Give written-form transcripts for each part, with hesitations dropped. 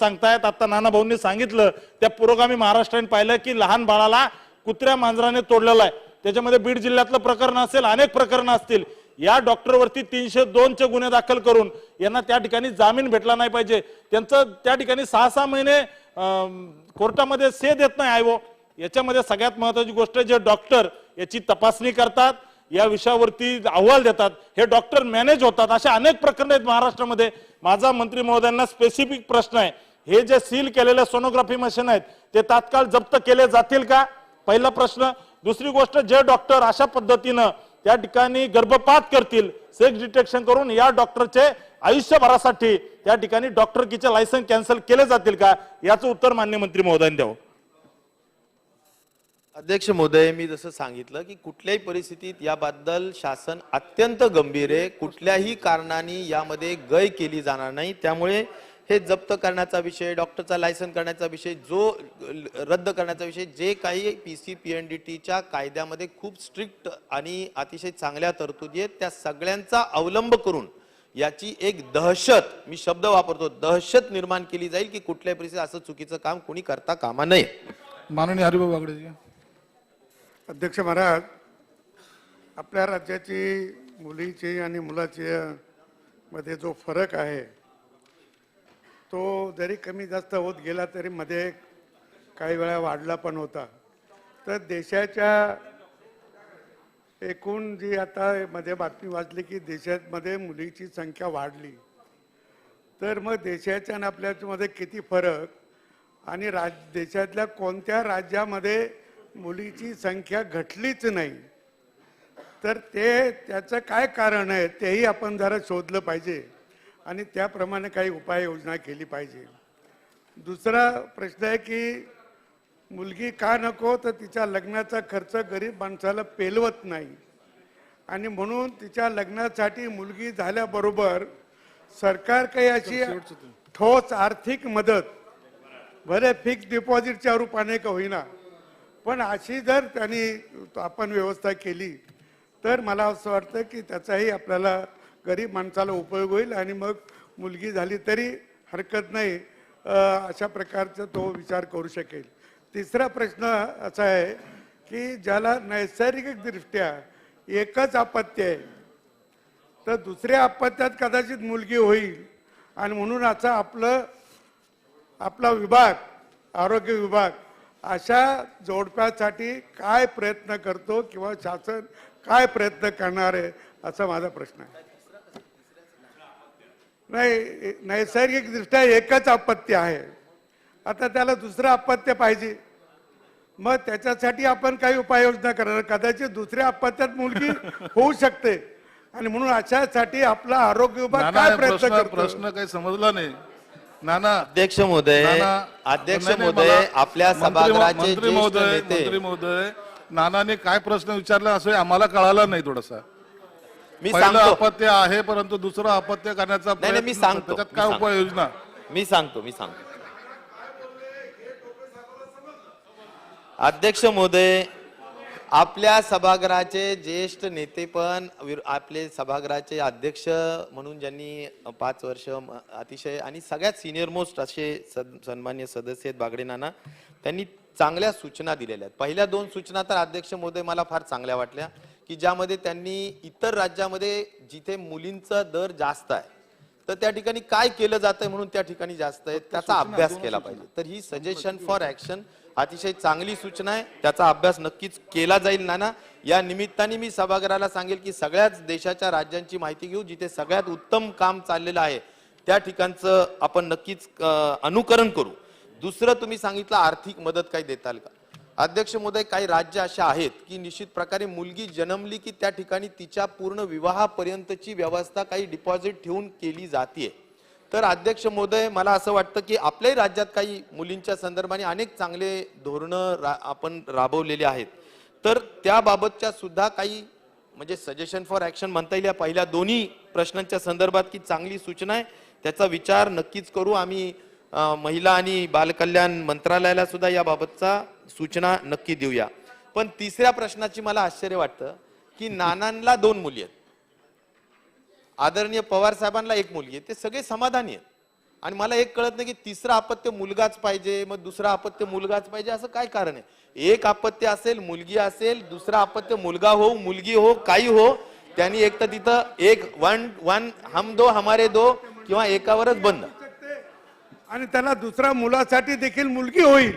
सांगतायत. आता नाना भाऊंनी सांगितलं त्या पुरोगामी महाराष्ट्राने पाहिलं की लहान बाळाला कुत्र्या मांजराने तोडलेलं आहे. त्याच्यामध्ये बीड जिल्ह्यातलं प्रकरण असेल, अनेक प्रकरणं असतील. या डॉक्टरवरती 302 चे गुन्हे दाखल करून यांना त्या ठिकाणी जामीन भेटला नाही पाहिजे. त्यांचं त्या ठिकाणी 6-6 महिने कोर्टामध्ये से देत नाही आयो. याच्यामध्ये सगळ्यात महत्त्वाची गोष्ट जे डॉक्टर याची तपासणी करतात, या विषयावरती अहवाल देतात, हे डॉक्टर मॅनेज होतात. अशा अनेक प्रकरण आहेत महाराष्ट्रामध्ये. माझा मंत्री महोदयांना स्पेसिफिक प्रश्न आहे, हे जे सील केलेले सोनोग्राफी मशीन आहेत ते तात्काळ जप्त केले जातील का? पहिला प्रश्न. दुसरी गोष्ट, जे डॉक्टर अशा पद्धतीनं त्या ठिकाणी गर्भपात करतील, सेक्स डिटेक्शन करून या डॉक्टरचे आयुष्यभरासाठी त्या ठिकाणी डॉक्टरकीचे लायसन्स कॅन्सल केले जातील का? याचं उत्तर माननीय मंत्री महोदयांनी द्यावं. अध्यक्ष महोदय, मी जसं सांगितलं की कुठल्याही परिस्थितीत याबद्दल शासन अत्यंत गंभीर आहे. कुठल्याही कारणाने यामध्ये गय केली जाणार नाही. त्यामुळे हे जप्त करण्याचा विषय, डॉक्टरचा लायसन करण्याचा विषय, जो रद्द करण्याचा विषय, जे काही PCPNDTच्या कायद्यामध्ये खूप स्ट्रिक्ट आणि अतिशय चांगल्या तरतुदी आहेत, त्या सगळ्यांचा अवलंब करून याची एक दहशत, मी शब्द वापरतो, दहशत निर्माण केली जाईल की कुठल्याही परिस्थितीत असं चुकीचं काम कोणी करता कामा नये. माननीय हरिभाऊ बागडेजी. अध्यक्ष महाराज, आपल्या राज्याची मुलीची आणि मुलाची मध्ये जो फरक आहे तो जरी कमी जास्त होत गेला तरी मध्ये काही वेळा वाढला पण होता. तर देशाच्या एकूण जी आता मध्ये बातमी वाचली की देशामध्ये मुलीची संख्या वाढली, तर मग देशाच्या आणि आपल्यामध्ये किती फरक आणि देशातल्या कोणत्या राज्यामध्ये मुलीची संख्या घटलीच नाही, तर त्याचं काय कारण आहे तेही आपण जरा शोधलं पाहिजे आणि त्याप्रमाणे काही उपाययोजना केली पाहिजे. दुसरा प्रश्न आहे की मुलगी का नको, तर तिच्या लग्नाचा खर्च गरीब माणसाला पेलवत नाही आणि म्हणून तिच्या लग्नासाठी मुलगी झाल्याबरोबर सरकार काही अशी ठोस आर्थिक मदत, भले फिक्स डिपॉझिटच्या रूपाने का होईना, पण अशी जर त्यांनी आपण व्यवस्था केली तर मला असं वाटतं की त्याचाही आपल्याला गरीब माणसाला उपयोग होईल आणि मग मुलगी झाली तरी हरकत नाही, अशा प्रकारचा तो विचार करू शकेल. तिसरा प्रश्न असा आहे की ज्याला नैसर्गिकदृष्ट्या एकच अपत्य आहे, तर दुसऱ्या अपत्यात कदाचित मुलगी होईल आणि म्हणून असा आपला विभाग, आरोग्य विभाग अशा जोडप्यासाठी काय प्रयत्न करतो किंवा शासन काय प्रयत्न करणार आहे, असा माझा प्रश्न आहे. नाही, नैसर्गिकदृष्ट्या एकच अपत्य आहे, आता त्याला दुसरं अपत्य पाहिजे, मग त्याच्यासाठी आपण काही उपाययोजना करणार. कदाचित दुसऱ्या अपत्यात मुलगी होऊ शकते आणि म्हणून अशासाठी आपला आरोग्य विभाग काय प्रयत्न करतो? प्रश्न काही समजला नाही नाना. अध्यक्ष महोदय, आपल्या सभागृहाचे मंत्री महोदय, नानाने काय प्रश्न विचारला असं आम्हाला कळालं नाही. थोडासा मी पहिलं सांगतो, अपत्य आहे परंतु दुसरं अपत्य करण्याचा नाही, मी सांगतो, त्याच्यात काय उपाययोजना? मी सांगतो. अध्यक्ष महोदय, आपल्या सभागृहाचे ज्येष्ठ नेते पण आपले सभागृहाचे अध्यक्ष म्हणून ज्यांनी 5 वर्ष अतिशय आणि सगळ्यात सिनियर मोस्ट असे सन्मान्य सदस्य आहेत बागडे नाना, त्यांनी चांगल्या सूचना दिलेल्या आहेत. पहिल्या 2 सूचना तर अध्यक्ष महोदय मला फार चांगल्या वाटल्या की ज्यामध्ये त्यांनी इतर राज्यामध्ये जिथे मुलींचा दर जास्त आहे तर त्या ठिकाणी काय केलं जातंय म्हणून त्या ठिकाणी जास्त आहे त्याचा अभ्यास केला पाहिजे. तर ही सजेशन फॉर ऍक्शन अतिशय चांगली सूचना आहे, त्याचा अभ्यास नक्कीच केला जाईल नाना. या निमित्ताने मी सभागृहाला सांगेल की सगळ्याच देशाच्या राज्यांची माहिती घेऊ, जिथे सगळ्यात उत्तम काम चाललेलं आहे त्या ठिकाणचं आपण नक्कीच अनुकरण करू. दुसरं, तुम्ही सांगितलं आर्थिक मदत काही देताल का? अध्यक्ष महोदय, काही राज्य अशा आहेत की निश्चित प्रकारे मुलगी जन्मली की त्या ठिकाणी तिच्या पूर्ण विवाहापर्यंतची व्यवस्था काही डिपॉझिट ठेवून केली जाते. तर अध्यक्ष महोदय, मला असं वाटतं की आपल्याही राज्यात काही मुलींच्या संदर्भाने अनेक चांगले धोरणं आपण राबवलेले आहेत, तर त्याबाबतच्या सुद्धा काही म्हणजे सजेशन फॉर ऍक्शन म्हणता येईल. या पहिल्या 2 प्रश्नांच्या संदर्भात की चांगली सूचना आहे, त्याचा विचार नक्कीच करू. आम्ही महिला आणि बालकल्याण मंत्रालयाला सुद्धा याबाबतचा सूचना नक्की देऊया. पण तिसऱ्या प्रश्नाची मला आश्चर्य वाटतं की नानांना 2 मुली आहेत, आदरणीय पवार साहेबांना 1 मुलगी आहे, ते सगळे समाधानी आहेत. आणि मला एक कळत नाही की तिसरं अपत्य मुलगाच पाहिजे, मग दुसरं अपत्य मुलगाच पाहिजे, असं काय कारण आहे? एक अपत्य असेल, मुलगी असेल, दुसरं अपत्य मुलगा हो, मुलगी हो, काही हो, त्यांनी एक तर तिथं एक वन हम दो हमारे दो किंवा एकावरच बंद. आणि त्याला दुसऱ्या मुलासाठी देखील मुलगी होईल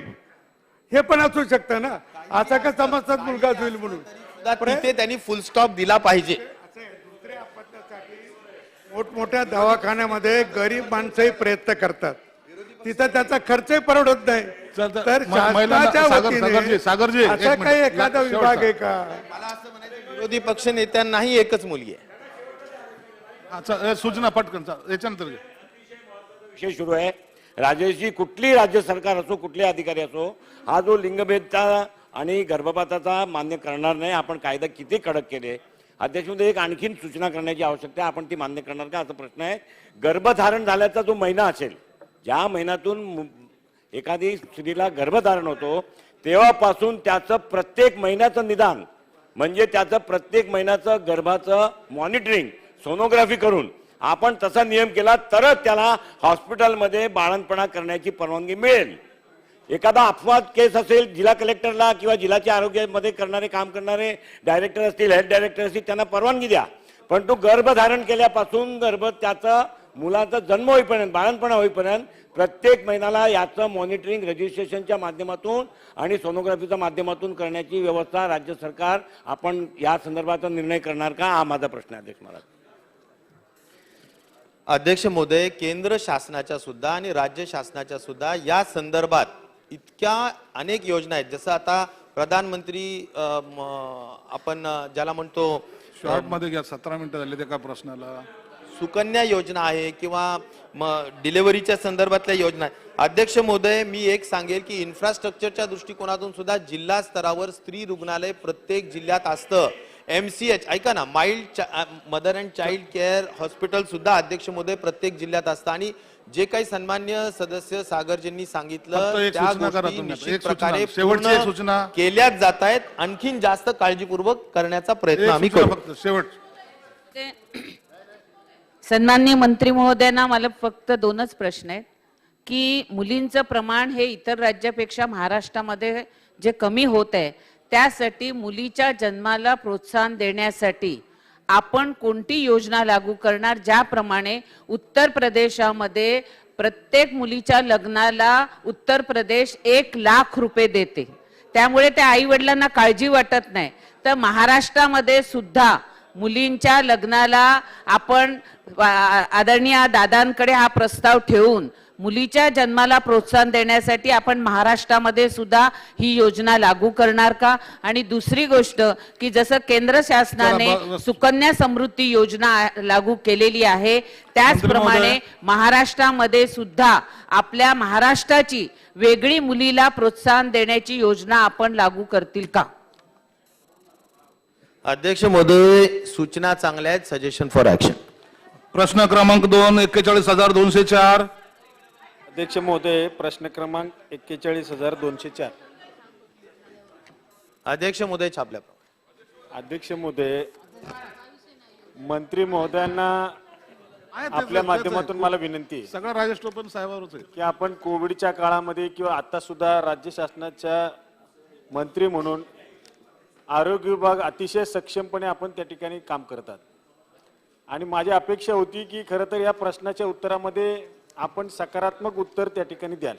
हे पण असू शकतं ना. असं का समजतात मुलगाच होईल म्हणून? सुद्धा तिथे त्यांनी फुल स्टॉप दिला पाहिजे. दुसऱ्या अपत्यासाठी मोठमोठ्या दवाखान्यामध्ये गरीब माणसंही प्रयत्न करतात, तिथं त्याचा खर्चही परवडत नाही. चालतं. तर महिलांना- शासनाच्या सागरजी, एक असा मिनिट. काही एखादा शेवटचा. विभाग आहे का? मला असं म्हणायचं विरोधी पक्ष नेत्यांनाही एकच मुलगी आहे. अच्छा, सूचना पटकन याच्यानंतर घे. विषय सुरू आहे. राजेशजी, कुठली राज्य सरकार असो, कुठले अधिकारी असो, हा जो लिंगभेदचा आणि गर्भपाताचा मान्य करणार नाही. आपण कायदा किती कडक केले. अध्यक्षमध्ये एक आणखीन सूचना करण्याची आवश्यकता आहे. आपण ती मान्य करणार का असा प्रश्न आहे. गर्भधारण झाल्याचा जो महिना असेल, ज्या महिन्यातून एखादी स्त्रीला गर्भधारण होतो तेव्हापासून त्याचं प्रत्येक महिन्याचं निदान म्हणजे त्याचं प्रत्येक महिन्याचं गर्भाचं मॉनिटरिंग सोनोग्राफी करून आपण तसा नियम केला तरच त्याला हॉस्पिटलमध्ये बाळंतपणा करण्याची परवानगी मिळेल. एखादा अपवाद केस असेल, जिल्हा कलेक्टरला किंवा जिल्ह्याच्या आरोग्यामध्ये करणारे काम करणारे डायरेक्टर असतील, हेल्थ डायरेक्टर असतील, त्यांना परवानगी द्या. पण तो गर्भधारण केल्यापासून त्याचा मुलाचा जन्म होईपर्यंत, बाळंतपणा होईपर्यंत प्रत्येक महिन्याला याचं मॉनिटरिंग रजिस्ट्रेशनच्या माध्यमातून आणि सोनोग्राफीच्या माध्यमातून करण्याची व्यवस्था राज्य सरकार आपण या संदर्भाचा निर्णय करणार का, हा माझा प्रश्न आहे अध्यक्ष महाराज. अध्यक्ष महोदय, केंद्र शासनाच्या सुद्धा आणि राज्य शासनाच्या सुद्धा या संदर्भात इतक्या अनेक योजना आहेत. जसं आता प्रधानमंत्री आपण ज्याला म्हणतो शॉर्ट मध्ये घ्या, 17 मिनिटं झाले त्या प्रश्नाला. सुकन्या योजना आहे किंवा डिलिव्हरीच्या संदर्भातल्या योजना आहे. अध्यक्ष महोदय, मी एक सांगेल की इन्फ्रास्ट्रक्चरच्या दृष्टिकोनातून सुद्धा जिल्हा स्तरावर स्त्री रुग्णालय प्रत्येक जिल्ह्यात असतं. MCH ऐका ना, mother and child care hospital सुद्धा अध्यक्ष महोदय प्रत्येक जिल्ह्यात असतं. आणि जे काही सन्मान्य सदस्य सागरजींनी फक्त सांगितलं एक त्या सूचना करा गोष्टी तुम्ही. निश्चित एक सूचना, प्रकारे शेवटची एक पूर्ण सूचना. केल्याच जात आहेत. आणखीन जास्त काळजीपूर्वक करण्याचा प्रयत्न आम्ही एक सूचना करू. फक्त शेवट. सन्माननीय मंत्री महोदयांना मला फक्त दोनच प्रश्न आहेत की मुलींचं प्रमाण हे इतर राज्यापेक्षा महाराष्ट्रामध्ये जे कमी होत आहे, त्यासाठी मुलीच्या जन्माला प्रोत्साहन देण्यासाठी आपण कोणती योजना लागू करणार, ज्याप्रमाणे उत्तर प्रदेशामध्ये प्रत्येक मुलीच्या लग्नाला उत्तर प्रदेश 1,00,000 रुपये देते, त्यामुळे त्या आई वडिलांना काळजी वाटत नाही. तर महाराष्ट्रामध्ये सुद्धा मुलींच्या लग्नाला आपण आदरणीय दादांकडे हा प्रस्ताव ठेवून मुलीच्या जन्माला प्रोत्साहन देण्यासाठी आपण महाराष्ट्रामध्ये सुद्धा ही योजना लागू करणार का? आणि दुसरी गोष्ट की जसं केंद्र शासनाने सुकन्या समृद्धी योजना लागू केलेली आहे, त्याचप्रमाणे महाराष्ट्रामध्ये सुद्धा आपल्या महाराष्ट्राची वेगळी मुलीला प्रोत्साहन देण्याची योजना आपण लागू करतील का? अध्यक्ष महोदय, सूचना चांगल्या आहेत. Suggestion for action. प्रश्न क्रमांक 2, 41,204. अध्यक्ष महोदय, प्रश्न क्रमांक 41,204. अध्यक्ष महोदय छापल्या. अध्यक्ष महोदय, मंत्री महोदयांना आपल्या माध्यमातून मला विनंती आहे सगळं राजेश टोपन साहेबावरच आहे. की आपण कोविडच्या काळामध्ये किंवा आता सुद्धा राज्य शासनाच्या मंत्री म्हणून आरोग्य विभाग अतिशय सक्षमपणे आपण त्या ठिकाणी काम करतात. आणि माझी अपेक्षा होती की खरं तर या प्रश्नाच्या उत्तरामध्ये आपण सकारात्मक उत्तर त्या ठिकाणी द्याल.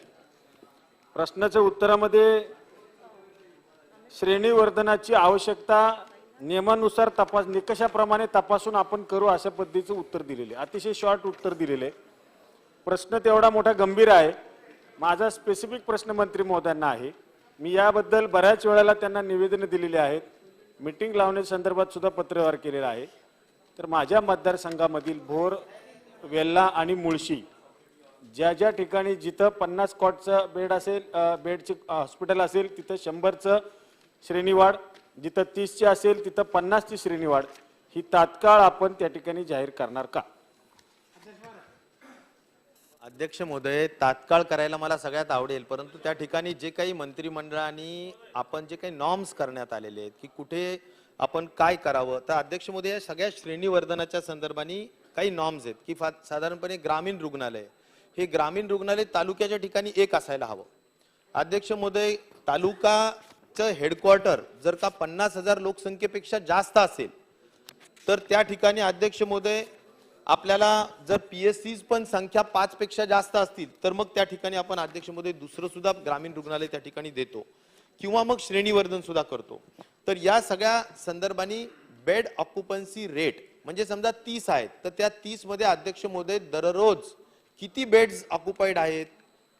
प्रश्नाच्या उत्तरामध्ये श्रेणीवर्धनाची आवश्यकता नियमानुसार निकषाप्रमाणे तपासून आपण करू अशा पद्धतीचं उत्तर दिलेले, अतिशय शॉर्ट उत्तर दिलेले. प्रश्न तेवढा मोठा गंभीर आहे. माझा स्पेसिफिक प्रश्न मंत्री महोदयांना आहे. मी याबद्दल बऱ्याच वेळेला त्यांना निवेदनं दिलेली आहेत, मीटिंग लावण्यासंदर्भात सुद्धा पत्रव्यवहार केलेला आहे. तर माझ्या मतदारसंघामधील भोर, वेल्ला आणि मुळशी ज्या ज्या ठिकाणी जिथं 50 कॉटचं बेड असेल, बेडचे हॉस्पिटल असेल तिथं 100चं श्रेणीवाढ, जिथं 30ची असेल तिथं 50ची श्रेणीवाढ ही तात्काळ आपण त्या ठिकाणी जाहीर करणार का? अध्यक्ष महोदय, तात्काळ करायला मला सगळ्यात आवडेल, परंतु त्या ठिकाणी जे काही मंत्रिमंडळाने आपण जे काही नॉर्म्स करण्यात आलेले आहेत की कुठे आपण काय करावं, तर अध्यक्ष महोदय या सगळ्या श्रेणीवर्धनाच्या संदर्भाने काही नॉर्म्स आहेत की साधारणपणे ग्रामीण रुग्णालय हे ग्रामीण रुग्णालय तालुक्याच्या ठिकाणी एक असायला हवं. अध्यक्ष महोदय, तालुकाचं हेडक्वार्टर जर का 50,000 लोकसंख्येपेक्षा जास्त असेल तर त्या ठिकाणी अध्यक्ष महोदय आपल्याला जर PSCs पण संख्या 5 पेक्षा जास्त असतील तर मग त्या ठिकाणी आपण अध्यक्ष महोदय दुसरं सुद्धा ग्रामीण रुग्णालय त्या ठिकाणी देतो किंवा मग श्रेणीवर्धन सुद्धा करतो. तर या सगळ्या संदर्भाने बेड ऑक्युपन्सी रेट म्हणजे समजा 30 आहेत तर त्या 30 मध्ये अध्यक्ष महोदय दररोज किती बेड्स ऑक्युपाईड आहेत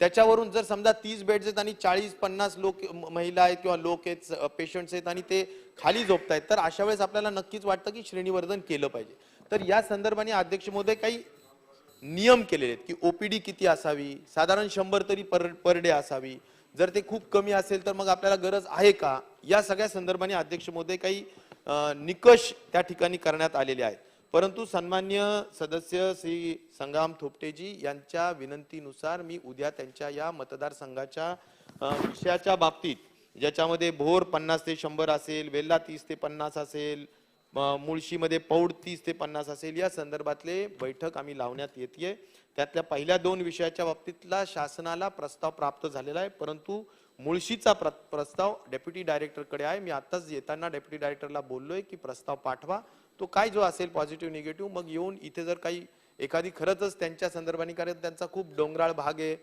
त्याच्यावरून जर समजा 30 बेड्स आहेत आणि 40-50 लोक महिला आहेत किंवा लोक आहेत पेशंट्स आहेत आणि ते खाली झोपतायत तर अशा वेळेस आपल्याला नक्कीच वाटतं की श्रेणीवर्धन केलं पाहिजे. तर या संदर्भाने अध्यक्ष महोदय काही नियम केलेले आहेत की OPD किती असावी, साधारण 100 तरी पर डे असावी, जर ते खूप कमी असेल तर मग आपल्याला गरज आहे का, या सगळ्या संदर्भाने अध्यक्ष महोदय काही निकष त्या ठिकाणी करण्यात आलेले आहेत. परंतु सन्मान्य सदस्य श्री संग्राम थोपटेजी यांच्या विनंतीनुसार मी उद्या त्यांच्या या मतदारसंघाच्या विषयाच्या बाबतीत ज्याच्यामध्ये भोर 50 ते 100 असेल, वेल्ला 30 ते 50 असेल, मुळशीमध्ये पौड 30 ते 50 असेल, या संदर्भातले बैठक आम्ही लावण्यात येते. त्यातल्या पहिल्या 2 विषयाच्या बाबतीतला शासनाला प्रस्ताव प्राप्त झालेला आहे, परंतु मुळशीचा प्रस्ताव डेप्युटी डायरेक्टरकडे आहे. मी आताच येताना डेप्युटी डायरेक्टरला बोललोय की प्रस्ताव पाठवा, तो काय जो असेल पॉझिटिव्ह निगेटिव्ह मग येऊन इथे जर काही एखादी खरंच त्यांच्या संदर्भाने कारण त्यांचा खूप डोंगराळ भाग आहे,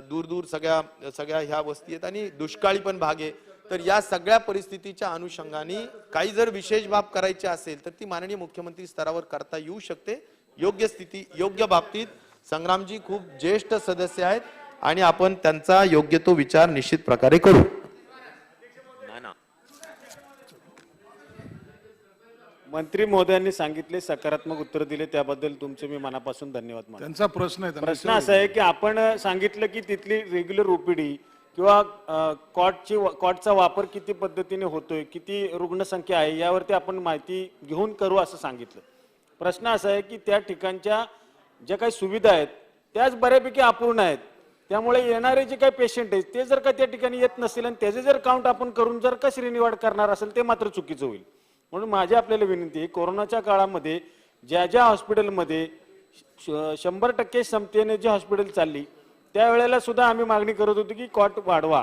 दूर दूर सगळ्या ह्या वस्ती आहेत आणि दुष्काळी पण भाग आहे, तर या सगळ्या परिस्थितीच्या अनुषंगाने काही जर विशेष बाब करायची असेल तर ती माननीय मुख्यमंत्री स्तरावर करता येऊ शकते. योग्य बाबतीत संग्रामजी खूप ज्येष्ठ सदस्य आहेत आणि आपण त्यांचा योग्य तो विचार निश्चित प्रकारे करू. मंत्री महोदयांनी सांगितले, सकारात्मक उत्तर दिले, त्याबद्दल तुमचे मी मनापासून धन्यवाद मानतो. त्यांचा प्रश्न आहे, त्यांना प्रश्न असा आहे की आपण सांगितलं की तिथली रेग्युलर OPD किंवा कॉटचा वापर किती पद्धतीने होतोय, किती रुग्णसंख्या आहे यावरती आपण माहिती घेऊन करू असं सांगितलं. प्रश्न असा आहे की त्या ठिकाणच्या ज्या काही सुविधा आहेत त्याच बऱ्यापैकी अपूर्ण आहेत, त्यामुळे येणारे जे काही पेशंट आहेत ते जर का त्या ठिकाणी येत नसतील आणि त्याचे जर काउंट आपण करून जर का श्रेणीवाढ करणार असेल ते मात्र चुकीचं होईल. म्हणून माझी आपल्याला विनंती आहे, कोरोनाच्या काळामध्ये ज्या हॉस्पिटलमध्ये 100% क्षमतेने जी हॉस्पिटल चालली त्यावेळेला सुद्धा आम्ही मागणी करत होतो की कॉट वाढवा.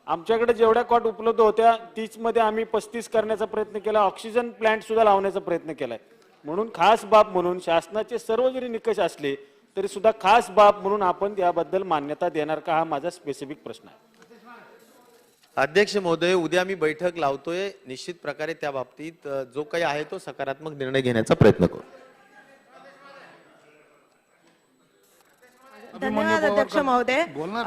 आमच्याकडे जेवढ्या कॉट उपलब्ध होत्या 30 मध्ये आम्ही 35 करण्याचा प्रयत्न केला, ऑक्सिजन प्लांट सुद्धा लावण्याचा प्रयत्न केलाय. म्हणून खास बाब म्हणून शासनाचे सर्व जरी निकष असले तरी सुद्धा खास बाब म्हणून आपण याबद्दल मान्यता देणार का, हा माझा स्पेसिफिक प्रश्न आहे. अध्यक्ष महोदय, उद्या मी बैठक लावतोय, निश्चित प्रकारे त्या बाबतीत जो काही आहे तो सकारात्मक निर्णय घेण्याचा प्रयत्न करू. धन्यवाद अध्यक्ष महोदय. बोलणार